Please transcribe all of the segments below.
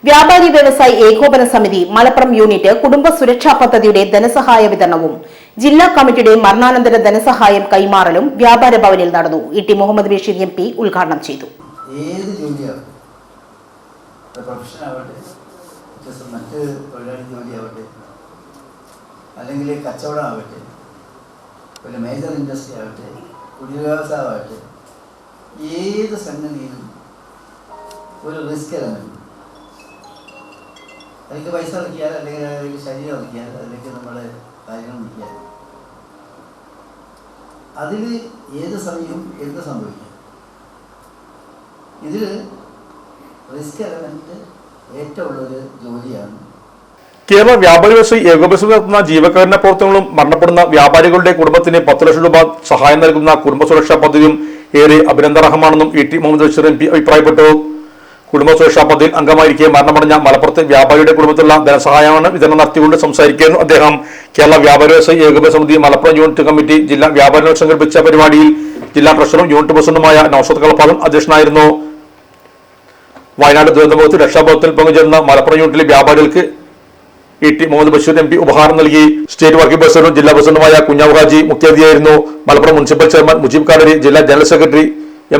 വ്യാപാരി വ്യവസായി ഏകോപന സമിതി മലപ്പുറം യൂണിറ്റ് കുടുംബ സുരക്ഷാ പദ്ധതിയുടെ ധനസഹായ വിതരണവും ജില്ലാ കമ്മിറ്റിയുടെ മരണാനന്തര ധനസഹായം കൈമാറലും വ്യാപാര ഭവനിൽ നടന്നു. ഇ.ടി. മുഹമ്മദ് ബഷീർ MP ഉദ്ഘാടനം ചെയ്തു. ഏത് ജോലിയാവട്ടെ, പ്രൊഫഷനാവട്ടെ, മറ്റ് തൊഴിലാളി ജോലിയാവട്ടെ, അല്ലെങ്കിൽ കച്ചവടമാവട്ടെ, പിന്നെ മേജർ ഇൻഡസ്ട്രി ആവട്ടെ, കുടിവ്യവസായമാവട്ടെ, ഏത് സംഗതിയിലും ഒരു റിസ്ക് എലമെന്റ്. അതിലേക്ക് പൈസ ഇറക്കിയാൽ, അല്ലെങ്കിൽ അതിലേക്ക് ശരീരം ഇറക്കിയാൽ, അതിലേക്ക് നമ്മുടെ കാര്യങ്ങൾ നിൽക്കിയാൽ അതിൽ ഏത് സമയവും എന്ത് സംഭവിക്കും. ഇതിൽ റിസ്ക് എലമെന്റ് ഏറ്റവും ഉള്ളൊരു ജോലിയാണ്. കേരള വ്യാപാരി വ്യവസായി ഏകോപന സമിതി നടത്തുന്ന ജീവകാരുണ്യ പ്രവർത്തനങ്ങളും മരണപ്പെടുന്ന വ്യാപാരികളുടെ കുടുംബത്തിന് 10 ലക്ഷം രൂപ സഹായം നൽകുന്ന കുടുംബ സുരക്ഷാ പദ്ധതിയും ഏറെ അഭിനന്ദനാർഹമാണെന്നും ഇ.ടി. മുഹമ്മദ് ബഷീർ MP അഭിപ്രായപ്പെട്ടു. കുടുംബ സുരക്ഷാ പദ്ധതിയിൽ അംഗമായിരിക്കെ മരണമടഞ്ഞ മലപ്പുറത്തെ വ്യാപാരിയുടെ കുടുംബത്തിലുള്ള ധനസഹായമാണ് വിതരണം നടത്തിക്കൊണ്ട് സംസാരിക്കുകയായിരുന്നു അദ്ദേഹം. കേരള വ്യാപാരി വ്യവസായി ഏകോപന സമിതി മലപ്പുറം യൂണിറ്റ് കമ്മിറ്റി ജില്ലാ വ്യാപാരി സംഘടിപ്പിച്ച പരിപാടിയിൽ ജില്ലാ ട്രഷററും യൂണിറ്റ് പ്രസിഡന്റുമായ നൌഷാദ് കളപ്പാദം അധ്യക്ഷനായിരുന്നു. വയനാട് ദുരന്തമുഖത്ത് രക്ഷാബോധത്തിൽ പങ്കുചേർന്ന മലപ്പുറം യൂണിറ്റിലെ വ്യാപാരികൾക്ക് ഇ.ടി. മുഹമ്മദ് ബഷീർ MP ഉപഹാരം നൽകി. സ്റ്റേറ്റ് വർക്കിംഗ് പ്രസിഡന്റും ജില്ലാ പ്രസിഡന്റുമായ കുഞ്ഞാബു ഹാജി മുഖ്യാതിഥിയായിരുന്നു. മലപ്പുറം മുനിസിപ്പൽ ചെയർമാൻ മുജീബ് കാലരി, ജില്ലാ ജനറൽ സെക്രട്ടറി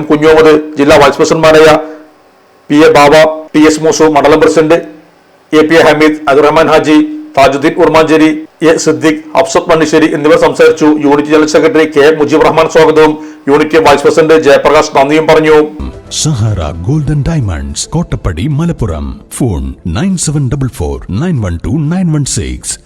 M. കുഞ്ഞോമദ്, ജില്ലാ വൈസ് പ്രസിഡന്റുമാരായ P.A. ബാബ, T.S. മൂസു, മണ്ഡലം president A.P. Hameed, Abdurahman Haji, Thajudheen Urmancheri, A. Siddique, Afsath Mannisseri എന്നിവർ സംസാരിച്ചു. Unit general secretary K. Mujeeb Rahman സ്വാഗതവും യൂണിറ്റ് വൈസ് പ്രസിഡന്റ് ജയപ്രകാശ് നന്ദിയും പറഞ്ഞു. Sahara golden diamonds, Kottappadi, Malappuram. Phone 9744 912 916.